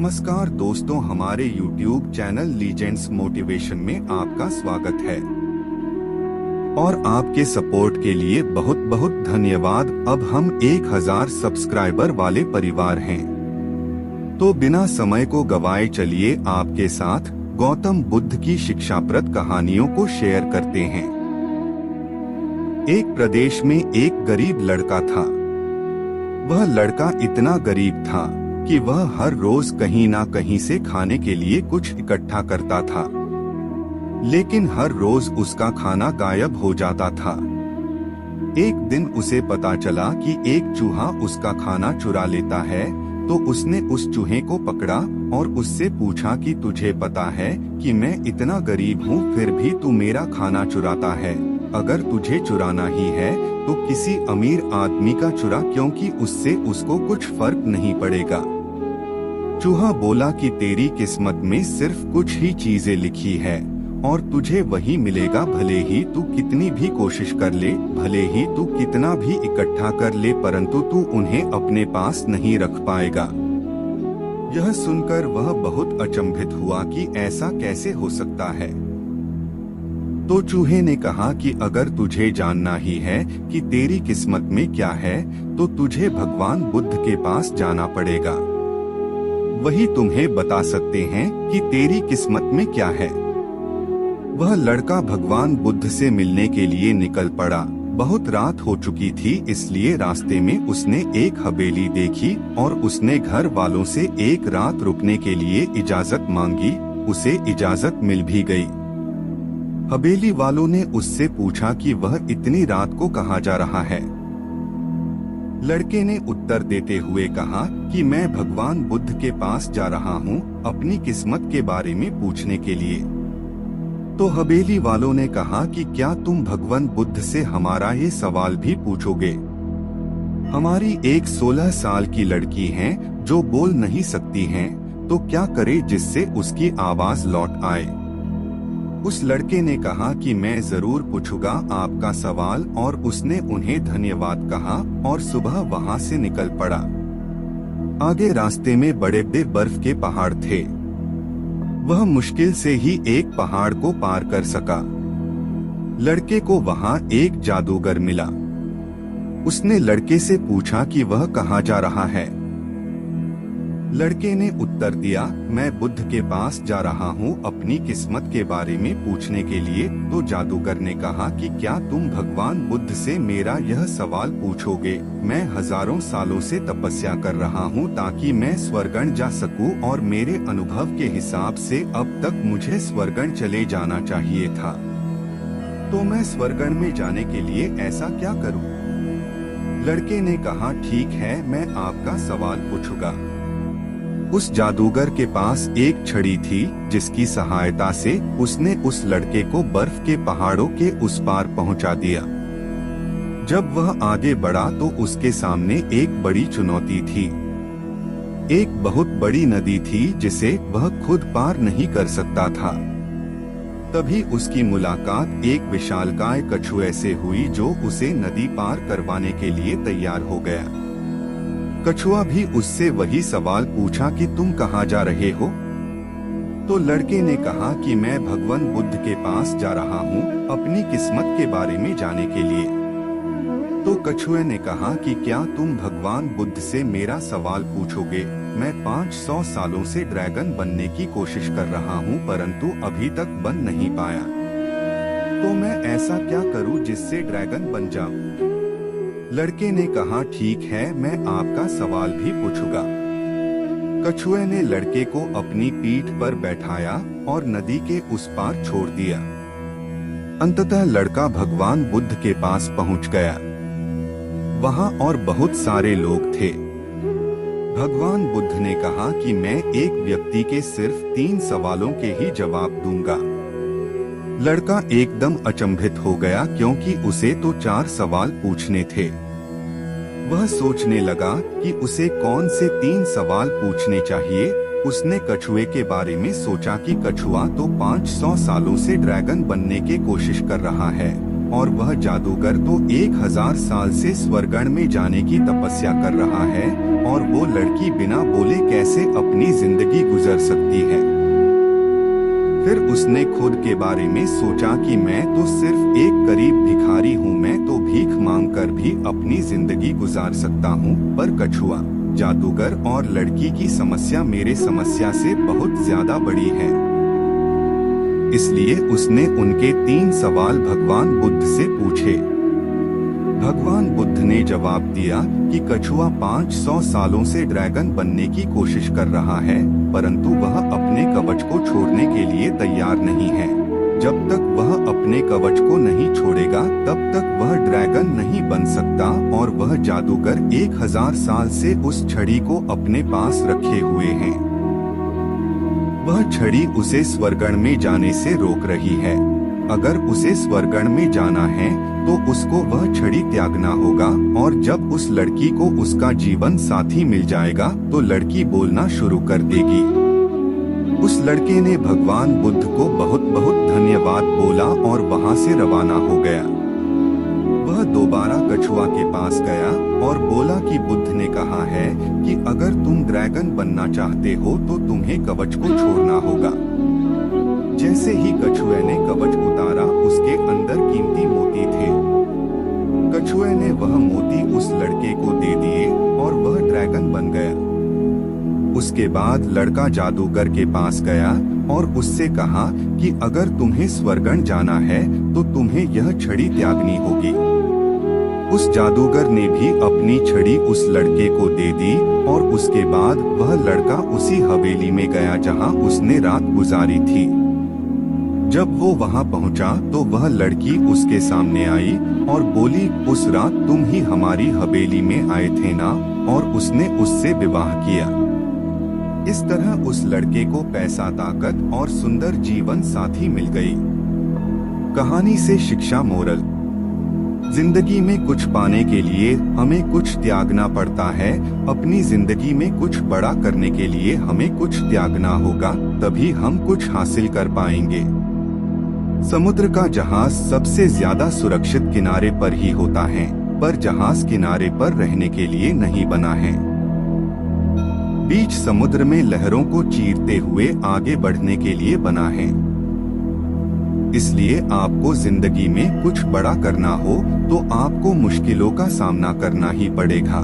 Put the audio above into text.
नमस्कार दोस्तों, हमारे YouTube चैनल लीजेंड्स मोटिवेशन में आपका स्वागत है और आपके सपोर्ट के लिए बहुत बहुत धन्यवाद। अब हम 1000 सब्सक्राइबर वाले परिवार हैं, तो बिना समय को गवाए चलिए आपके साथ गौतम बुद्ध की शिक्षाप्रद कहानियों को शेयर करते हैं। एक प्रदेश में एक गरीब लड़का था। वह लड़का इतना गरीब था कि वह हर रोज कहीं ना कहीं से खाने के लिए कुछ इकट्ठा करता था, लेकिन हर रोज उसका खाना गायब हो जाता था। एक दिन उसे पता चला कि एक चूहा उसका खाना चुरा लेता है, तो उसने उस चूहे को पकड़ा और उससे पूछा कि तुझे पता है कि मैं इतना गरीब हूँ, फिर भी तू मेरा खाना चुराता है। अगर तुझे चुराना ही है तो किसी अमीर आदमी का चुरा, क्योंकि उससे उसको कुछ फर्क नहीं पड़ेगा। चूहा बोला कि तेरी किस्मत में सिर्फ कुछ ही चीजें लिखी है और तुझे वही मिलेगा, भले ही तू कितनी भी कोशिश कर ले, भले ही तू कितना भी इकट्ठा कर ले, परंतु तू उन्हें अपने पास नहीं रख पाएगा। यह सुनकर वह बहुत अचंभित हुआ कि ऐसा कैसे हो सकता है। तो चूहे ने कहा कि अगर तुझे जानना ही है कि तेरी किस्मत में क्या है, तो तुझे भगवान बुद्ध के पास जाना पड़ेगा। वही तुम्हें बता सकते हैं कि तेरी किस्मत में क्या है। वह लड़का भगवान बुद्ध से मिलने के लिए निकल पड़ा। बहुत रात हो चुकी थी, इसलिए रास्ते में उसने एक हवेली देखी और उसने घर वालों से एक रात रुकने के लिए इजाजत मांगी। उसे इजाजत मिल भी गई। हवेली वालों ने उससे पूछा कि वह इतनी रात को कहाँ जा रहा है। लड़के ने उत्तर देते हुए कहा कि मैं भगवान बुद्ध के पास जा रहा हूँ अपनी किस्मत के बारे में पूछने के लिए। तो हवेली वालों ने कहा कि क्या तुम भगवान बुद्ध से हमारा ये सवाल भी पूछोगे? हमारी एक 16 साल की लड़की है जो बोल नहीं सकती है, तो क्या करे जिससे उसकी आवाज लौट आए। उस लड़के ने कहा कि मैं जरूर पूछूंगा आपका सवाल, और उसने उन्हें धन्यवाद कहा और सुबह वहां से निकल पड़ा। आगे रास्ते में बड़े बड़े बर्फ के पहाड़ थे। वह मुश्किल से ही एक पहाड़ को पार कर सका। लड़के को वहां एक जादूगर मिला। उसने लड़के से पूछा कि वह कहाँ जा रहा है। लड़के ने उत्तर दिया, मैं बुद्ध के पास जा रहा हूँ अपनी किस्मत के बारे में पूछने के लिए। तो जादूगर ने कहा कि क्या तुम भगवान बुद्ध से मेरा यह सवाल पूछोगे? मैं हजारों सालों से तपस्या कर रहा हूँ ताकि मैं स्वर्गण जा सकूँ, और मेरे अनुभव के हिसाब से अब तक मुझे स्वर्गण चले जाना चाहिए था। तो मैं स्वर्गण में जाने के लिए ऐसा क्या करूँ? लड़के ने कहा, ठीक है, मैं आपका सवाल पूछूंगा। उस जादूगर के पास एक छड़ी थी जिसकी सहायता से उसने उस लड़के को बर्फ के पहाड़ों के उस पार पहुंचा दिया। जब वह आगे बढ़ा तो उसके सामने एक बड़ी चुनौती थी। एक बहुत बड़ी नदी थी जिसे वह खुद पार नहीं कर सकता था। तभी उसकी मुलाकात एक विशालकाय कछुए से हुई जो उसे नदी पार करवाने के लिए तैयार हो गया। कछुआ भी उससे वही सवाल पूछा कि तुम कहाँ जा रहे हो? तो लड़के ने कहा कि मैं भगवान बुद्ध के पास जा रहा हूँ अपनी किस्मत के बारे में जाने के लिए। तो कछुए ने कहा कि क्या तुम भगवान बुद्ध से मेरा सवाल पूछोगे? मैं 500 सालों से ड्रैगन बनने की कोशिश कर रहा हूँ, परंतु अभी तक बन नहीं पाया। तो मैं ऐसा क्या करूँ जिससे ड्रैगन बन जाऊँ? लड़के ने कहा, ठीक है, मैं आपका सवाल भी पूछूंगा। कछुए ने लड़के को अपनी पीठ पर बैठाया और नदी के उस पार छोड़ दिया। अंततः लड़का भगवान बुद्ध के पास पहुंच गया। वहां और बहुत सारे लोग थे। भगवान बुद्ध ने कहा कि मैं एक व्यक्ति के सिर्फ 3 सवालों के ही जवाब दूंगा। लड़का एकदम अचंभित हो गया, क्योंकि उसे तो 4 सवाल पूछने थे। वह सोचने लगा कि उसे कौन से 3 सवाल पूछने चाहिए। उसने कछुए के बारे में सोचा कि कछुआ तो 500 सालों से ड्रैगन बनने की कोशिश कर रहा है, और वह जादूगर तो 1000 साल से स्वर्गण में जाने की तपस्या कर रहा है, और वो लड़की बिना बोले कैसे अपनी जिंदगी गुजर सकती है। फिर उसने खुद के बारे में सोचा कि मैं तो सिर्फ एक गरीब भिखारी हूँ, मैं तो भीख मांगकर भी अपनी जिंदगी गुजार सकता हूँ, पर कछुआ, जादूगर और लड़की की समस्या मेरे समस्या से बहुत ज्यादा बड़ी है। इसलिए उसने उनके 3 सवाल भगवान बुद्ध से पूछे। भगवान बुद्ध ने जवाब दिया कि कछुआ 500 सालों से ड्रैगन बनने की कोशिश कर रहा है, परंतु वह अपने कवच को छोड़ने के लिए तैयार नहीं है। जब तक वह अपने कवच को नहीं छोड़ेगा तब तक वह ड्रैगन नहीं बन सकता, और वह जादूगर 1000 साल से उस छड़ी को अपने पास रखे हुए हैं। वह छड़ी उसे स्वर्गण में जाने से रोक रही है। अगर उसे स्वर्गण में जाना है तो उसको वह छड़ी त्यागना होगा, और जब उस लड़की को उसका जीवन साथी मिल जाएगा तो लड़की बोलना शुरू कर देगी। उस लड़के ने भगवान बुद्ध को बहुत बहुत धन्यवाद बोला और वहां से रवाना हो गया। वह दोबारा कछुआ के पास गया और बोला कि बुद्ध ने कहा है कि अगर तुम ड्रैगन बनना चाहते हो तो तुम्हें कवच को छोड़ना होगा। जैसे ही कछुए ने कवच उतारा, उसके अंदर कीमती मोती थे। कछुए ने वह मोती उस लड़के को दे दिए और वह ड्रैगन बन गया। उसके बाद लड़का जादूगर के पास गया और उससे कहा कि अगर तुम्हें स्वर्गण जाना है तो तुम्हें यह छड़ी त्यागनी होगी। उस जादूगर ने भी अपनी छड़ी उस लड़के को दे दी, और उसके बाद वह लड़का उसी हवेली में गया जहां उसने रात गुजारी थी। जब वो वहां पहुंचा तो वह लड़की उसके सामने आई और बोली, उस रात तुम ही हमारी हवेली में आए थे ना? और उसने उससे विवाह किया। इस तरह उस लड़के को पैसा, ताकत और सुंदर जीवन साथी मिल गई। कहानी से शिक्षा मोरल: जिंदगी में कुछ पाने के लिए हमें कुछ त्यागना पड़ता है। अपनी जिंदगी में कुछ बड़ा करने के लिए हमें कुछ त्यागना होगा, तभी हम कुछ हासिल कर पाएंगे। समुद्र का जहाज सबसे ज्यादा सुरक्षित किनारे पर ही होता है, पर जहाज किनारे पर रहने के लिए नहीं बना है। बीच समुद्र में लहरों को चीरते हुए आगे बढ़ने के लिए बना है। इसलिए आपको जिंदगी में कुछ बड़ा करना हो तो आपको मुश्किलों का सामना करना ही पड़ेगा।